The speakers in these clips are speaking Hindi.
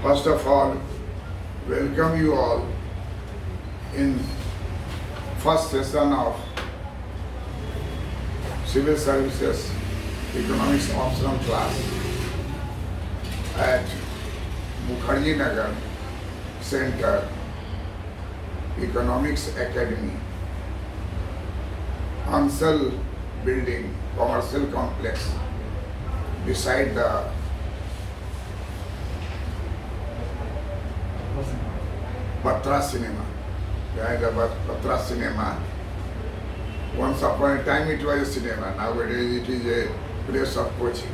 First of all, welcome you all in first session of Civil Services Economics Optional class at Mukherjee Nagar Center Economics Academy, Ansal Building, Commercial Complex, beside the Batra Cinema. Behind the Batra Cinema. Once upon a time it was a cinema. Nowadays it is a place of coaching.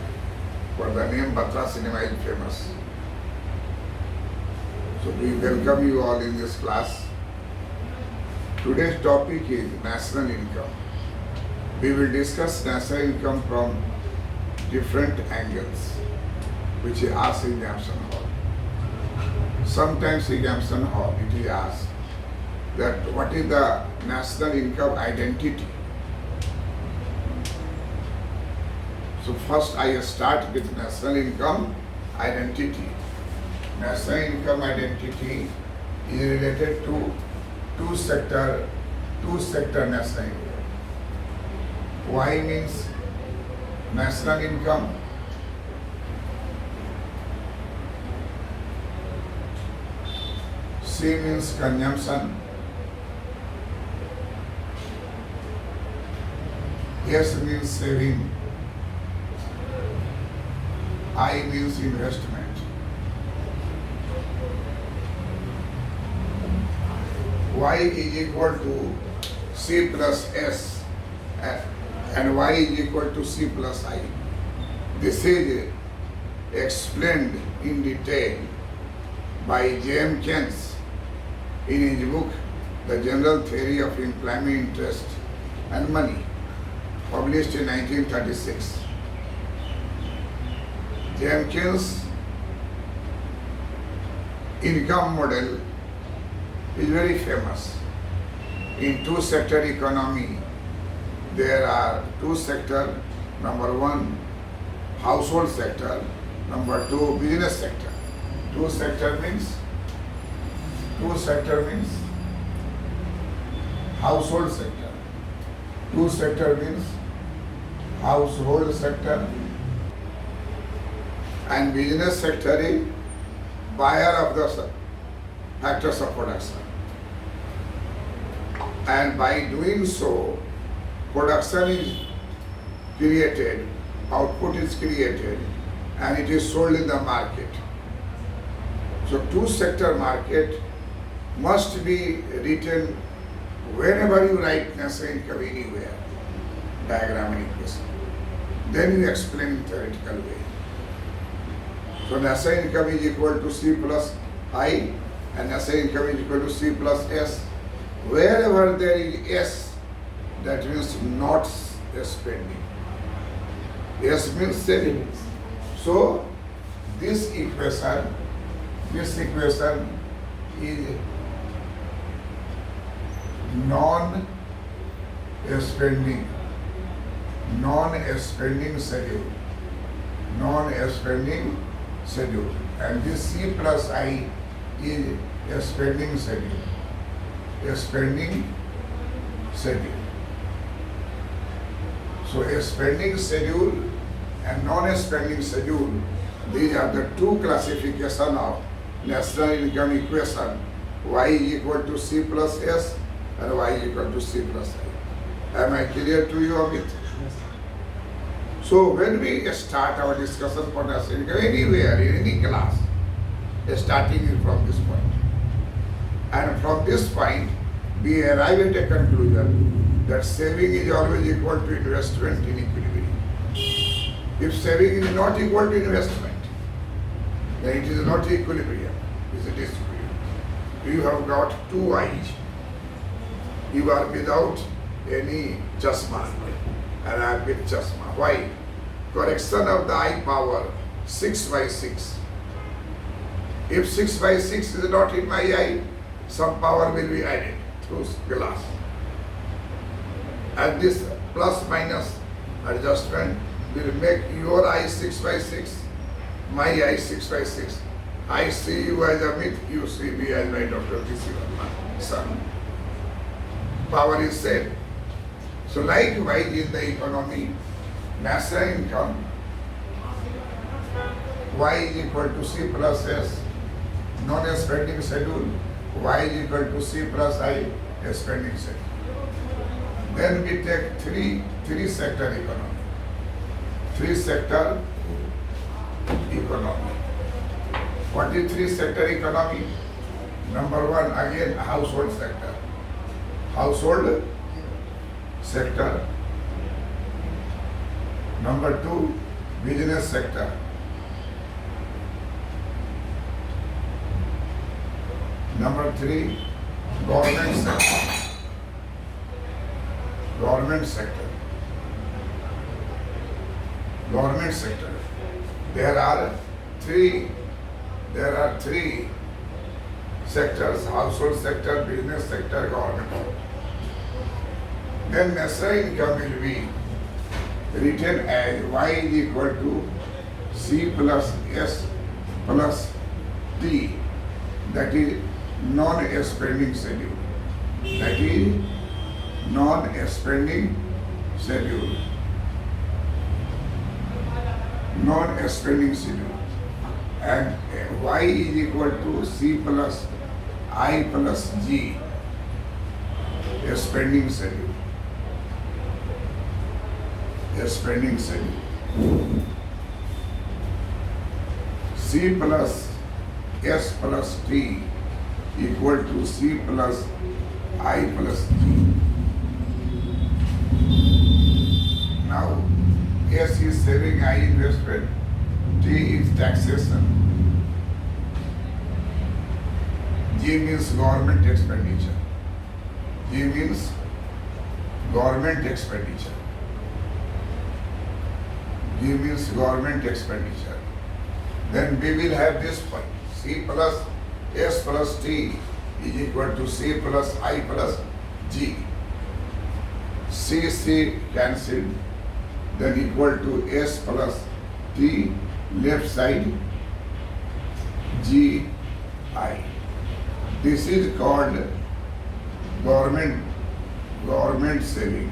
But the name Batra Cinema is famous. So we welcome you all in this class. Today's topic is national income. We will discuss national income from different angles, which is asked in examination hall. Sometimes in examination hall it is asked that what is the national income identity. So first I start with national income identity. National income identity is related to two sector national income. Y means national income. C means consumption. S means saving. I means investment. Y is equal to C plus S and Y is equal to C plus I. This is explained in detail by J.M. Keynes in his book The General Theory of Employment, Interest and Money, published in 1936. J.M. Keynes' income model is very famous. In two-sector economy, there are two sectors. Number one, household sector. Number two, business sector. Two sector means household sector. Two sector means household sector. And business sector is buyer of the factors of production. And by doing so, production is created, output is created, and it is sold in the market. So two-sector market must be written whenever you write national income anywhere, diagram and equation. Then you explain in theoretical way. So national income is equal to C plus I and national income is equal to C plus S. Wherever there is S, that means not spending. S means savings. So this equation is non-spending schedule. And this C plus I is a spending schedule. So a spending schedule and non-spending schedule, these are the two classifications of national income equation. Y is equal to C plus S and Y is equal to C plus I. Am I clear to you, Amit? So when we start our discussion for national income anywhere, in any class, starting from this point. And from this point, we arrive at a conclusion that saving is always equal to investment in equilibrium. If saving is not equal to investment, then it is not equilibrium, it is a disequilibrium. You have got two eyes. You are without any chasma, and I am with chasma. Why? Correction of the eye power 6 by 6. If 6 by 6 is not in my eye, some power will be added through glass. And this plus minus adjustment will make your eye 6 by 6, my eye 6 by 6. I see you as a myth, you see me as my Dr. P.C. Verma, son. Power is same. So likewise in the economy, national income, Y is equal to C plus S, non-spending schedule, Y is equal to C plus I, spending schedule. Then we take three sector economy. Three sector economy. What is three sector economy? Number one, again, household sector. Household sector. Number two, business sector. Number three, government sector. Government sector. Government sector. There are three sectors: household sector, business sector, government sector. Then national income will be written as Y is equal to C plus S plus T. That is non-spending schedule. That is non-spending schedule. Non-spending schedule. And Y is equal to C plus I plus G, a spending schedule. A spending schedule. C plus S plus T equal to C plus I plus G. Now, S is saving, I investment, T is taxation, G means government expenditure. G means government expenditure. G means government expenditure. Then we will have this point, C plus S plus T is equal to C plus I plus G. C cancelled, then equal to S plus T, left side G I. This is called government saving,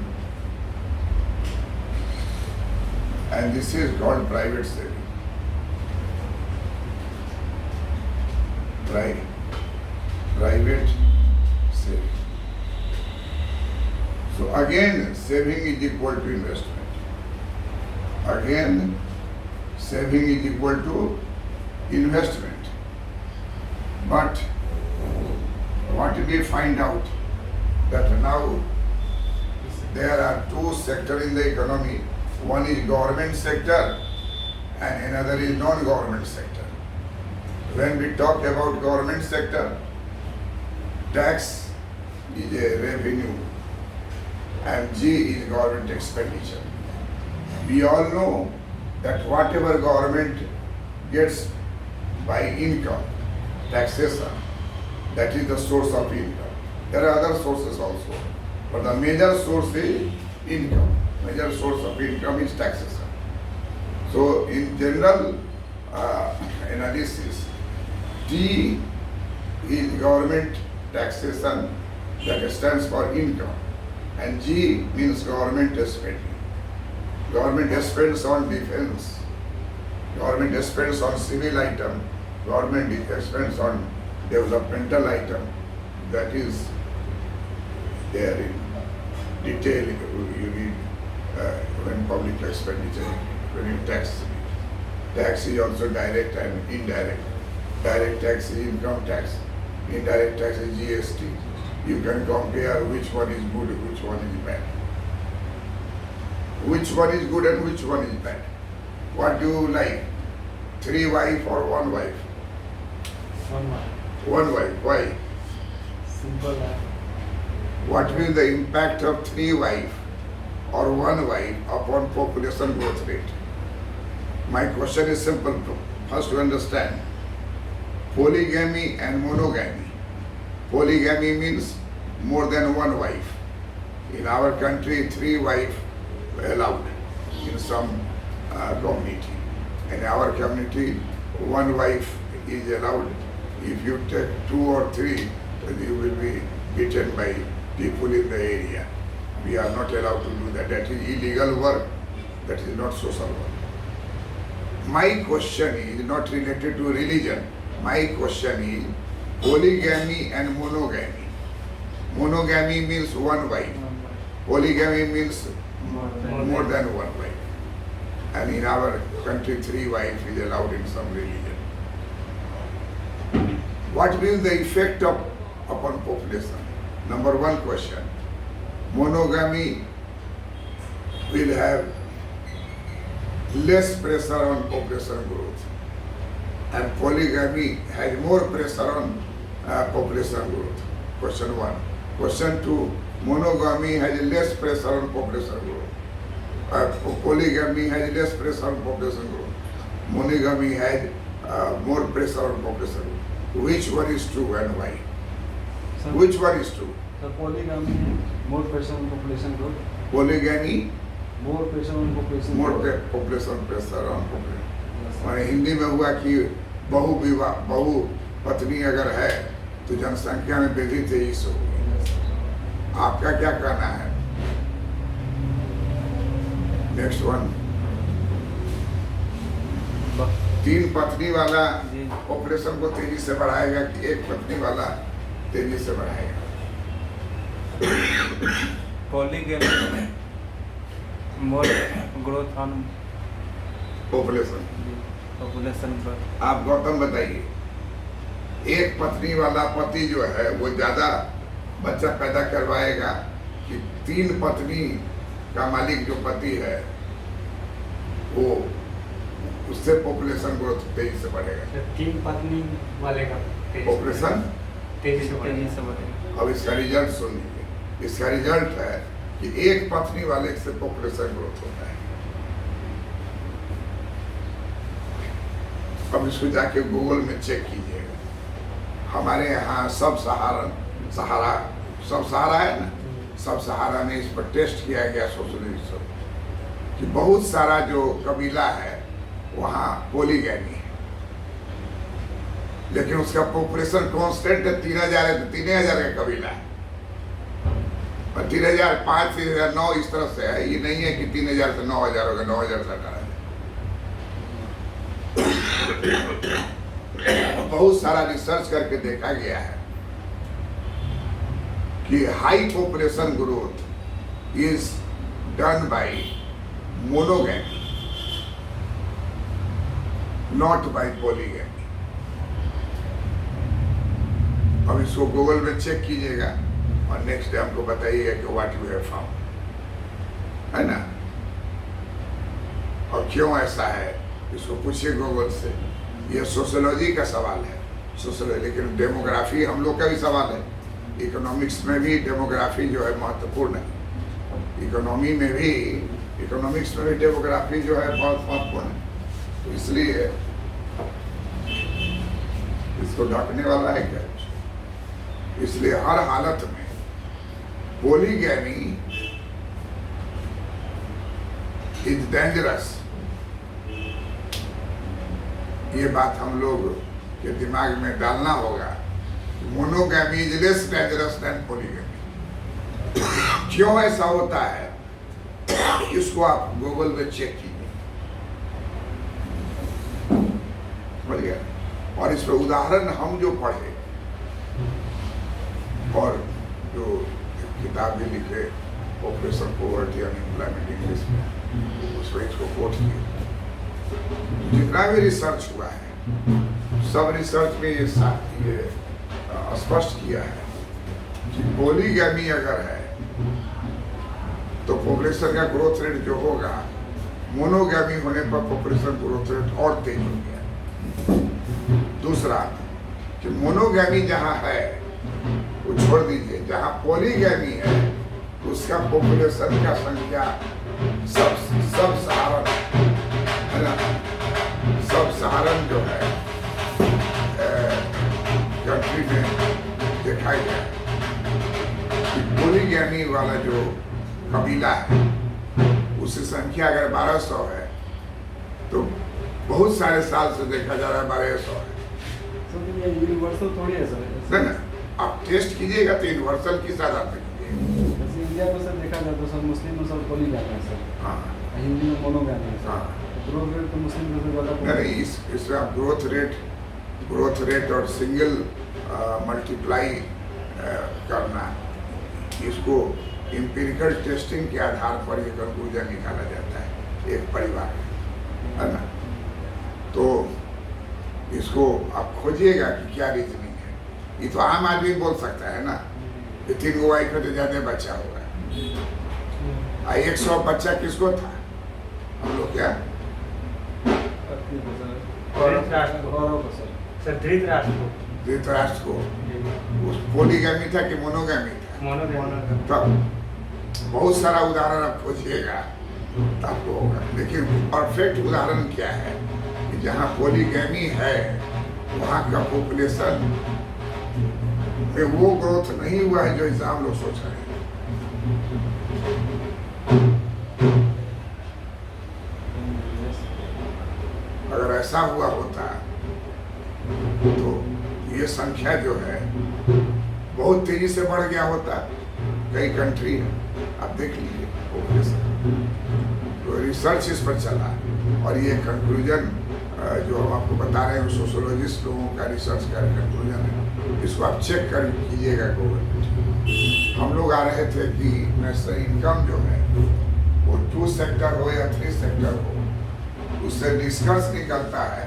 and this is called private saving. Private saving. So again, saving is equal to investment. Again, saving is equal to investment. But what we find out that now there are two sectors in the economy. One is government sector and another is non-government sector. When we talk about government sector, tax is a revenue and G is government expenditure. We all know that whatever government gets by income, taxation, that is the source of income. There are other sources also, but the major source is income. Major source of income is taxation. So in general analysis, T is government taxation, that stands for income, and G means government spending. Government spends on defense, government spends on civil item, government spends on developmental item. That is there in detail. You read when public expenditure, when you tax. Tax is also direct and indirect. Direct tax is income tax, indirect tax is GST. You can compare which one is good, which one is bad. Which one is good and which one is bad. What do you like? 3 wives or 1 wife? 1 wife. 1 wife. Why? Simple life. What will the impact of 3 wives or 1 wife upon population growth rate? My question is simple. First to understand polygamy and monogamy. Polygamy means more than 1 wife. In our country, 3 wives allowed in some community. In our community, 1 wife is allowed. If you take 2 or 3, then you will be beaten by people in the area. We are not allowed to do that. That is illegal work. That is not social work. My question is not related to religion. My question is polygamy and monogamy. Monogamy means one wife. Polygamy means more than one wife. And in our country, 3 wives is allowed in some religion. What will the effect upon population? Number 1 question. Monogamy will have less pressure on population growth, and polygamy has more pressure on population growth. Question 1. Question 2. Monogamy has less pressure on population growth. Polygamy has less pressure on population growth. Monogamy has more pressure on population growth. Which one is true and why? Sir, Which one is true? the polygamy, more pressure on population growth. Polygamy, More pressure on population more growth. population pressure on population. Yes, sir. और हिंदी में हुआ कि बहु पत्नी अगर है तो जनसंख्या में वृद्धि तेजी से होगी। Yes, sir. आपका क्या कहना है? Next one. 3 पत्नी वाला जी। पॉपुलेशन को तेजी से बढ़ाएगा कि 1 पत्नी वाला तेजी से बढ़ाएगा? polygamy more growth on population. population growth. आप गौतम बताइए, 1 पत्नी वाला पति जो है वो ज्यादा बच्चा पैदा करवाएगा कि 3 पत्नी का मालिक जो पति है वो उससे पॉपुलेशन ग्रोथ तेजी से बढ़ेगा? 3 पत्नी वाले का पॉपुलेशन तेजी से तेजी बढ़ेगा। से बढ़ेगा। अब इसका रिजल्ट सुन लीजिए। इसका रिजल्ट है कि 1 पत्नी वाले से पॉपुलेशन ग्रोथ होता है। अब इसको जाके गूगल में चेक कीजिएगा। हमारे यहाँ सब सहारा है ना, सब सहारा में इस पर टेस्ट किया गया सोशलिस्ट कि बहुत सारा जो कबीला है वहाँ पोलीगैमी है, लेकिन उसका पॉपुलेशन कांस्टेंट है 3000 है तो 3000 का कबीला है, और 3000 5 3000 9 इस तरह से है। ये नहीं है कि 3000 से 9000 होगा, 9000 से 18,000। बहुत सारा रिसर्च करके देखा गया है कि high population growth is done by monogamy, not by polygamy. अब इसको गूगल में चेक कीजिएगा और नेक्स्ट डे हमको बताइएगा कि व्हाट यू हैव फाउंड, है ना। और क्यों ऐसा है इसको पूछिए गूगल से। ये सोशियोलॉजी का सवाल है, सोशियोलॉजी, लेकिन डेमोग्राफी हम लोग का भी सवाल है। इकोनॉमिक्स में भी डेमोग्राफी जो है महत्वपूर्ण है। इकोनॉमिक्स में भी डेमोग्राफी जो है बहुत महत्वपूर्ण है। तो इसलिए इसको ढकने वाला है क्या? इसलिए हर हालत में पॉलीगैमी इज डेंजरस। ये बात हम लोग के दिमाग में डालना होगा। Monogamy is less dangerous than polygamy. क्यों ऐसा होता है इसको आप गूगल में चेक कीजिए, समझ गया। और इस पर उदाहरण हम जो पढ़े और जो किताब भी लिखे operation poverty and employment English में, उस पर इसको कोट किए। जितना भी रिसर्च हुआ है सब रिसर्च में ये स्पष्ट किया है कि पॉलीगैमी अगर है तो पॉपुलेशन का ग्रोथ रेट जो होगा, मोनोगैमी होने पर पॉपुलेशन ग्रोथ रेट और तेज हो गया। दूसरा कि मोनोगैमी जहाँ है वो छोड़ दीजिए, जहाँ पॉलीगैमी है उसका पॉपुलेशन का संख्या सब सहारण है ना, सब सहारण जो है कंट्री में देखा गया कि पॉलीगैमी वाला जो कबीला है उसकी संख्या अगर 1200 है तो बहुत सारे साल से देखा जा रहा है 1200 है। सर तो ये यूनिवर्सल थोड़ी है सर नहीं ना, आप टेस्ट कीजिएगा तो यूनिवर्सल किस आधार पर कीजिएगा? जैसे इंडिया में सर देखा जाए तो सर मुस्लिम में सब पॉलीगैमी है सर, हाँ हिंदी में मोनोगैमी है सर। हाँ। तो ग्रोथ रेट तो मुस्लिम में ज़्यादा नहीं, इसमें आप ग्रोथ रेट और सिंगल मल्टीप्लाई करना, इसको एम्पिरिकल टेस्टिंग के आधार पर ये कंक्लूजन निकाला जाता है एक परिवार में, है ना। तो इसको आप खोजिएगा कि क्या रीजनिंग है। ये तो आम आदमी बोल सकता है ना कि 3 वाइफ में तो ज़्यादा बच्चा होगा। 100 बच्चा किसको था? हम लोग क्या सर धृतराष्ट्र को धृतराष्ट्र को उस पोलीगैमी था कि मोनोगैमी था? मोनोगैमी तब बहुत सारा उदाहरण आप खोजिएगा तो आपको होगा, लेकिन परफेक्ट उदाहरण क्या है कि जहाँ पोलीगैमी है वहाँ का पॉपुलेशन में वो ग्रोथ नहीं हुआ है जो हिसाब लोग सोच रहे हैं। अगर ऐसा हुआ होता तो ये संख्या जो है बहुत तेजी से बढ़ गया होता। कई कंट्री है, आप देख लीजिए पॉपुलेशन, तो रिसर्च इस पर चला और ये कंक्लूजन जो हम आपको बता रहे हैं सोशोलॉजिस्ट लोगों का रिसर्च का कंक्लूजन है, इसको आप चेक कर कीजिएगा गवर्नमेंट। हम लोग आ रहे थे कि नेशनल इनकम जो है वो 2 सेक्टर हो या 3 सेक्टर हो, उससे निष्कर्ष निकलता है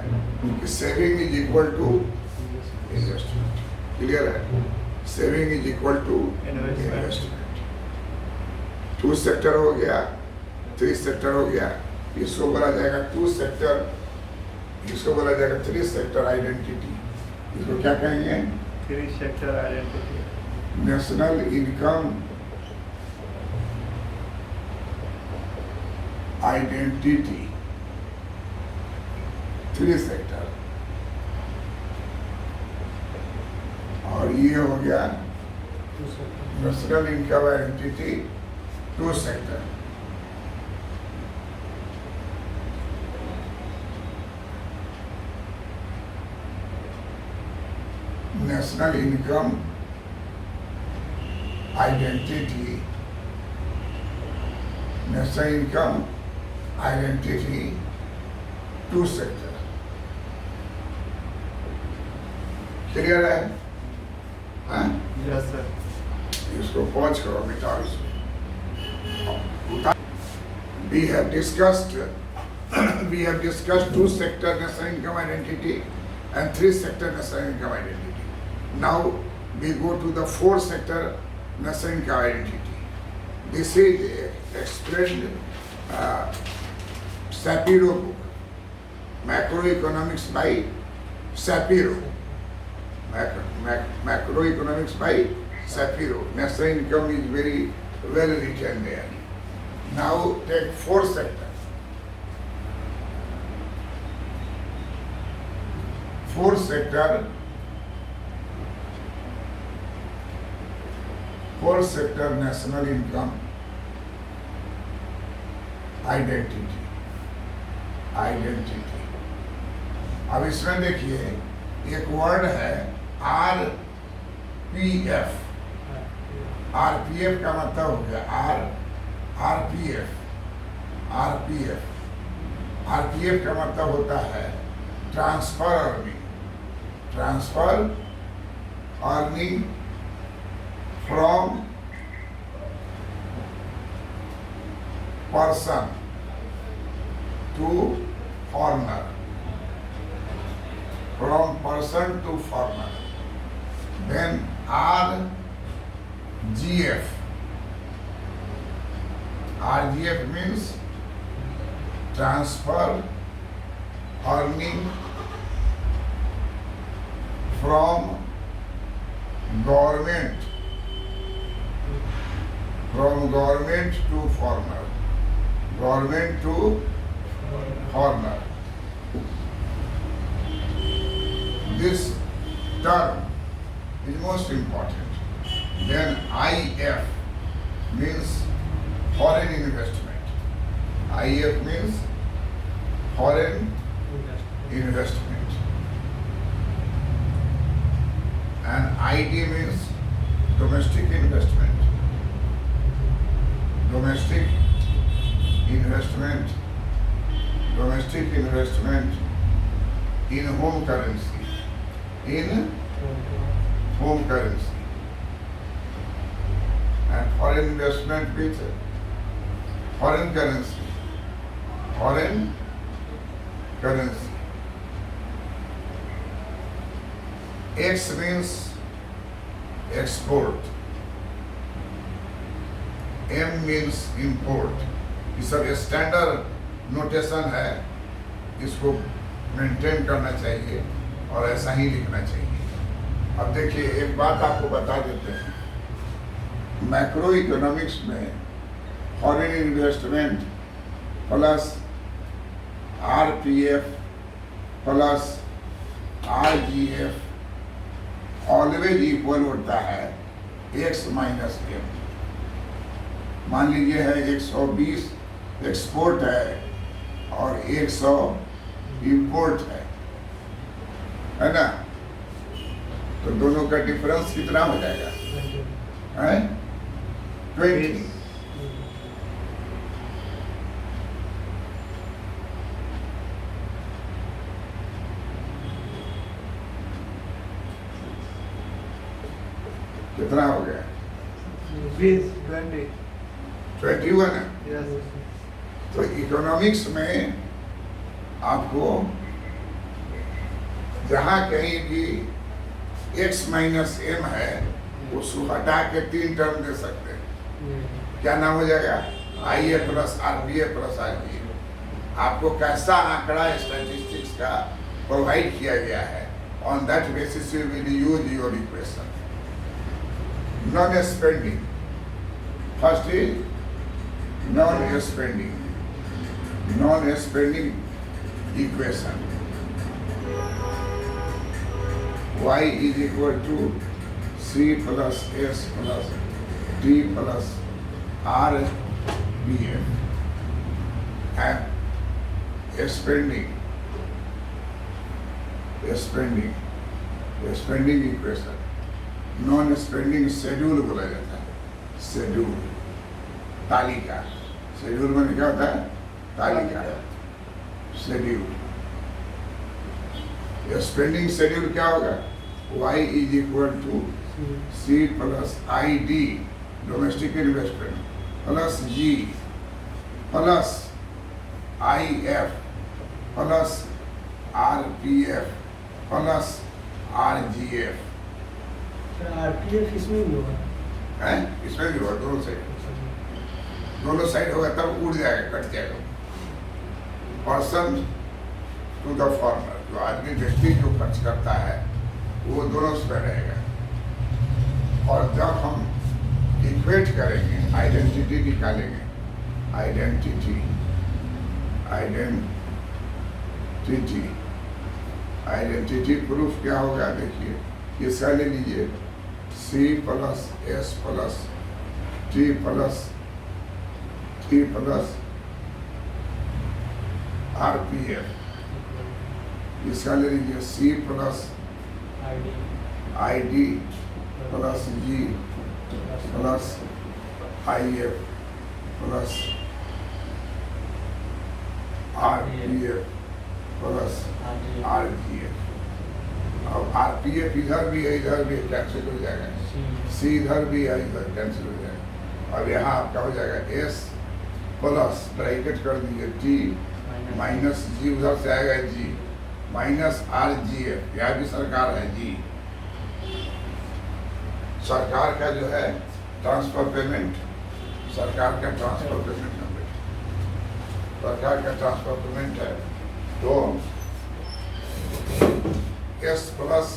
कि saving is equal to investment. Clear है? Saving is equal to investment. 2 sector हो गया, 3 सेक्टर हो गया, इसको बोला जाएगा 2 सेक्टर, इसको बोला जाएगा 3 सेक्टर आइडेंटिटी। इसको क्या कहेंगे? 3 sector identity. National income identity 3 sector, और ये हो गया national income identity 2 sector. National income identity, national income identity 2 sector. Clear है? हाँ? Yes sir. इसको पहुंच करो, मिटाओ इसको। We have discussed 2 sector national income identity and 3 sector national income identity. Now we go to the 4 sector national income identity. This is explained Shapiro book, Macroeconomics by Shapiro. Macroeconomics by Shapiro. National income is very well written there. Now take 4 sector. 4 sector. 4 sector national income identity. अब इसमें देखिए एक वर्ड है RPF। RPF का मतलब हो गया RPF का मतलब होता है transfer earning from person to foreigner, from person to foreigner. Then RGF means transfer earning from government to foreigner, government to foreigner. This term is most important. Then IF means foreign investment. IF means foreign investment. ID means domestic investment. Domestic investment. Domestic investment in home currency. In home currency. And foreign investment with foreign currency. Foreign currency. X means export. M means import. ये सब स्टैंडर्ड नोटेशन है, इसको मेंटेन करना चाहिए और ऐसा ही लिखना चाहिए। अब देखिए एक बात आपको बता देते हैं, मैक्रो इकोनॉमिक्स में foreign investment plus RPF plus RGF always equal होता है x माइनस m। मान लीजिए है 120 एक्सपोर्ट है और 100 इंपोर्ट है ना, तो दोनों का डिफरेंस कितना हो जाएगा? है 20। कितना हो गया? 20 21 है। yes तो इकोनॉमिक्स में आपको जहाँ कहीं भी x माइनस m है उसको हटा के 3 टर्म दे सकते हैं। क्या नाम हो जाएगा? IA plus RPA plus RGA। आपको कैसा आंकड़ा स्टैटिस्टिक्स का प्रोवाइड किया गया है, on that basis you will use your equation. Non spending, first is non spending, non spending equation. Y is equal to C plus S plus D plus R BF and spending equation। Non spending schedule बोला जाता है, शेड्यूल, तालिका। शेड्यूल में क्या होता है? तालिका, शेड्यूल। स्पेंडिंग शेड्यूल क्या होगा? Y is equal to C plus ID domestic investment plus G plus IF plus RPF plus RGF। RPF इसमें भी होगा। है इसमें भी होगा, दोनों साइड होगा तब उड़ जाएगा, कट जाएगा। पर्सन टू द फॉर्मर, जो आदमी व्यक्ति जो खर्च करता है वो दोनों उसमें रहेगा। और जब हम इक्वेट करेंगे, आइडेंटिटी निकालेंगे, आइडेंटिटी आइडेंटिटी प्रूफ क्या होगा? देखिए इसका ले लीजिए, C plus S plus T plus RPF। इसका ले लीजिए C plus ID plus G plus IF plus RPF plus RGF। अब RPF इधर भी है, इधर भी कैंसिल हो जाएगा, C इधर भी है, इधर कैंसिल हो जाएगा। अब यहाँ आपका हो जाएगा S प्लस ब्रैकेट कर दीजिए T माइनस G, उधर से आएगा G माइनस RGF। यहाँ भी सरकार है G। सरकार का जो है ट्रांसफर पेमेंट, सरकार का ट्रांसफर पेमेंट नंबर, सरकार का ट्रांसफर पेमेंट है, तो S plus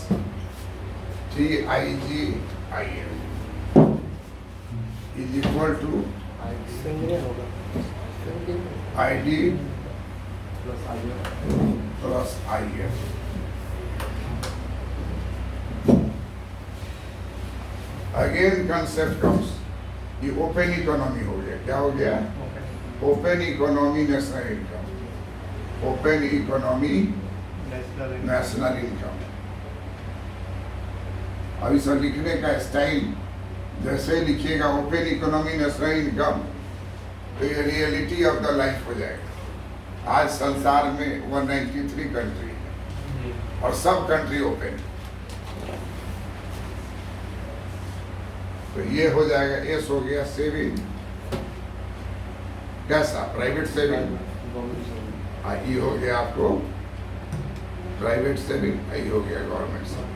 TIGIM is equal to ID plus IF। Again concept comes, ये ओपन इकोनॉमी हो गया। क्या हो गया? Open economy national income, open economy national income. अब इसका लिखने का स्टाइल जैसे लिखिएगा ओपन इकोनॉमी नेशनल इनकम, तो ये रियलिटी ऑफ द लाइफ हो जाएगा। आज संसार में 193 कंट्री है और सब कंट्री ओपन। तो ये हो जाएगा, एस हो गया सेविंग, कैसा प्राइवेट सेविंग, गवर्नमेंट सर्विस। आई हो गया आपको प्राइवेट सेविंग, आई हो गया गवर्नमेंट सेविंग,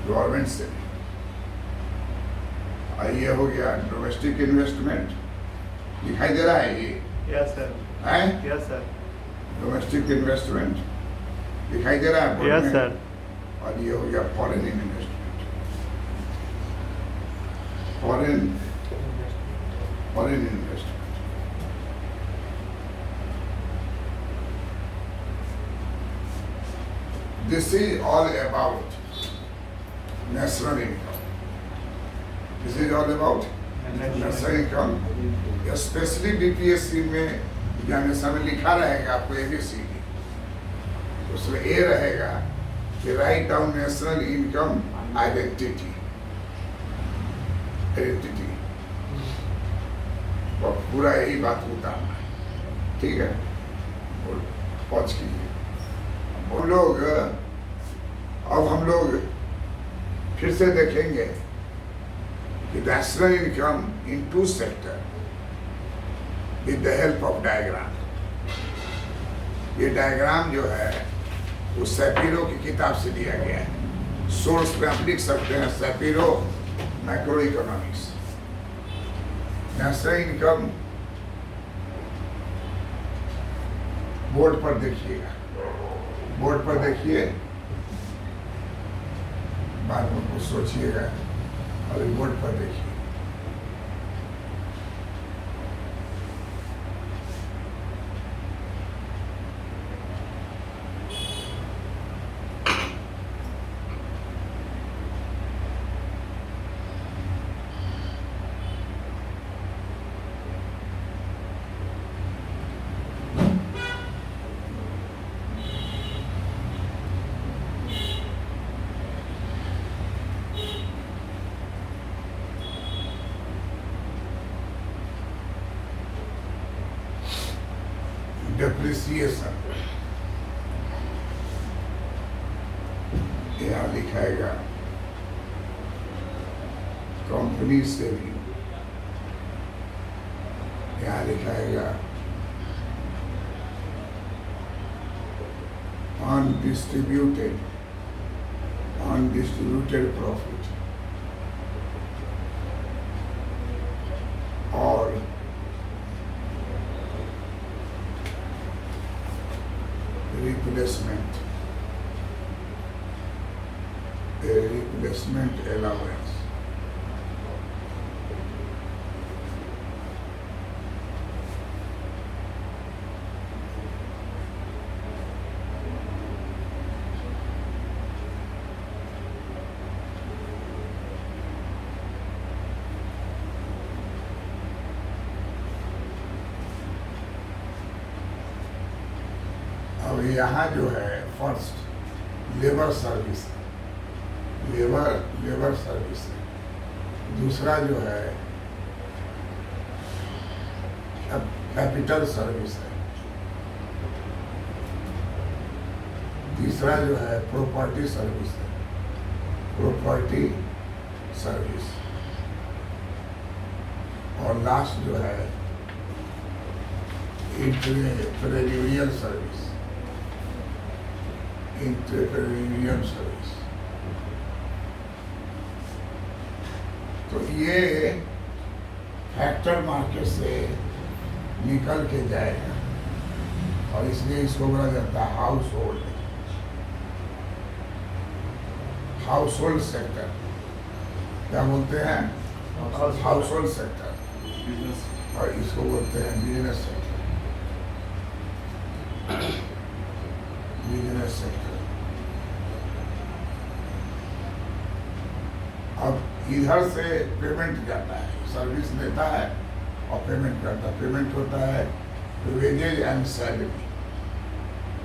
गवर्नमेंट सेविंग। ये हो गया डोमेस्टिक इन्वेस्टमेंट, दिखाई दे रहा है ये Yes, sir. है Yes, sir. डोमेस्टिक इन्वेस्टमेंट दिखाई दे रहा है बोर्ड Yes, में? sir. और ये हो गया foreign investment, foreign investment. This is all about national income. This is all about national income. Specially BPSC में एग्जामिनेशन में लिखा रहेगा आपको ABCD, उसमें ए रहेगा कि write down national income identity, और पूरा यही बात उतारना है, ठीक है। पहुंच कीजिए हम लोग फिर से देखेंगे कि national income in 2 sector with the help of diagram. ये डायग्राम जो है वो सैपिरो की किताब से दिया गया है, सोर्स पे आप लिख सकते हैं Shapiro macroeconomics. National income board पर देखिएगा, बोर्ड पर देखिए, बाद में कुछ सोचिएगा, अभी बोर्ड पर देखिए। डेप्रिसिएशन यहाँ लिखाएगा, कंपनी सेविंग यहाँ लिखाएगा, अनडिस्ट्रीब्यूटेड प्रॉफिट, और replacement allowance। अब यहाँ जो है first labour service, labour service है। दूसरा जो है कैपिटल सर्विस है। तीसरा जो है प्रॉपर्टी सर्विस है, प्रॉपर्टी सर्विस। और लास्ट जो है इंटरप्रेन्योरियल सर्विस, इंटरप्रेन्योरियल सर्विस। तो ये फैक्टर मार्केट से निकल के जाएगा, और इसलिए इसको बोला जाता है हाउस होल्ड सेक्टर। क्या बोलते हैं? House hold sector. बिजनेस। और इसको बोलते हैं बिजनेस सेक्टर, बिजनेस सेक्टर। अब इधर से पेमेंट जाता है, सर्विस देता है और पेमेंट करता है। पेमेंट होता है wages and salary,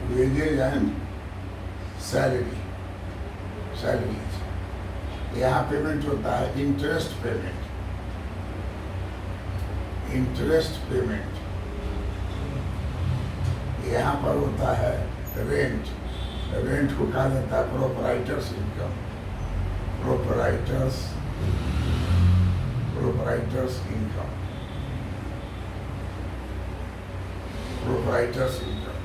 wages and salary, यहाँ पेमेंट होता है इंटरेस्ट पेमेंट, इंटरेस्ट पेमेंट। यहाँ पर होता है रेंट, रेंट को कहा जाता है proprietors income, proprietors income, proprietors income.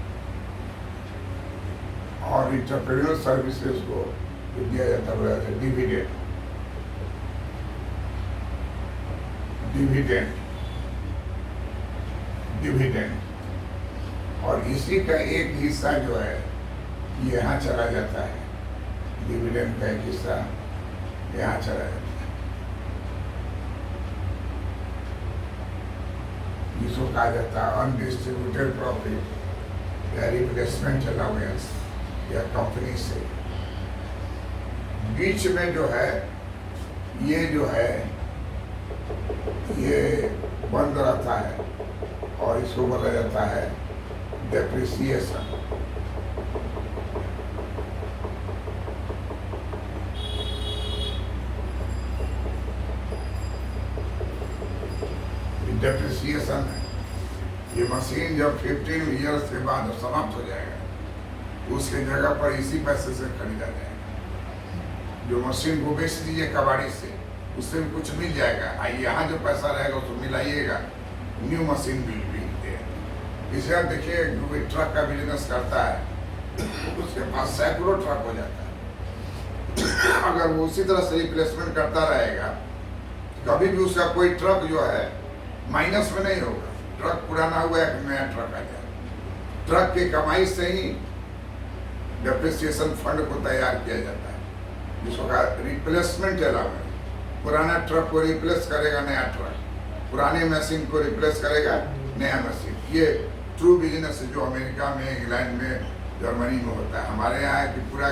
और इंटरप्रेन्योर सर्विसेज को दिया जाता है डिविडेंड, डिविडेंड, डिविडेंड। और इसी का एक हिस्सा जो है ये यहाँ चला जाता है, डिविडेंड का एक हिस्सा यहाँ चला जाता है, जिसको कहा जाता है अनडिस्ट्रीब्यूटेड प्रॉफिट या रिप्लेसमेंट अलाउंस या कंपनी से। बीच में जो है ये जो है ये बंद रहता है और इसको बोला जाता है डेप्रिसिएशन। डेप्रिसिएशन है, ये मशीन जब 15 ईयर्स के बाद समाप्त हो जाएगा उसके जगह पर इसी पैसे से खरीदा जाएगा। जो मशीन को बेच दीजिए कबाड़ी से, उससे भी कुछ मिल जाएगा, यहाँ जो पैसा रहेगा उसको मिलाइएगा, न्यू मशीन बिल दे। इसे आप देखिए, कोई ट्रक का बिजनेस करता है उसके पास सैकड़ों ट्रक हो जाता है। अगर वो उसी तरह से रिप्लेसमेंट करता रहेगा कभी भी उसका कोई ट्रक जो है माइनस में नहीं होगा। ट्रक पुराना हुआ है, नया ट्रक आ जाए। ट्रक की कमाई से ही डेप्रिसिएशन फंड को तैयार किया जाता है, जिसको कहा रिप्लेसमेंट अलाउंस। पुराना ट्रक को रिप्लेस करेगा नया ट्रक, पुराने मशीन को रिप्लेस करेगा नया मशीन। ये ट्रू बिजनेस जो अमेरिका में, इंग्लैंड में, जर्मनी में होता है। हमारे यहाँ है कि पूरा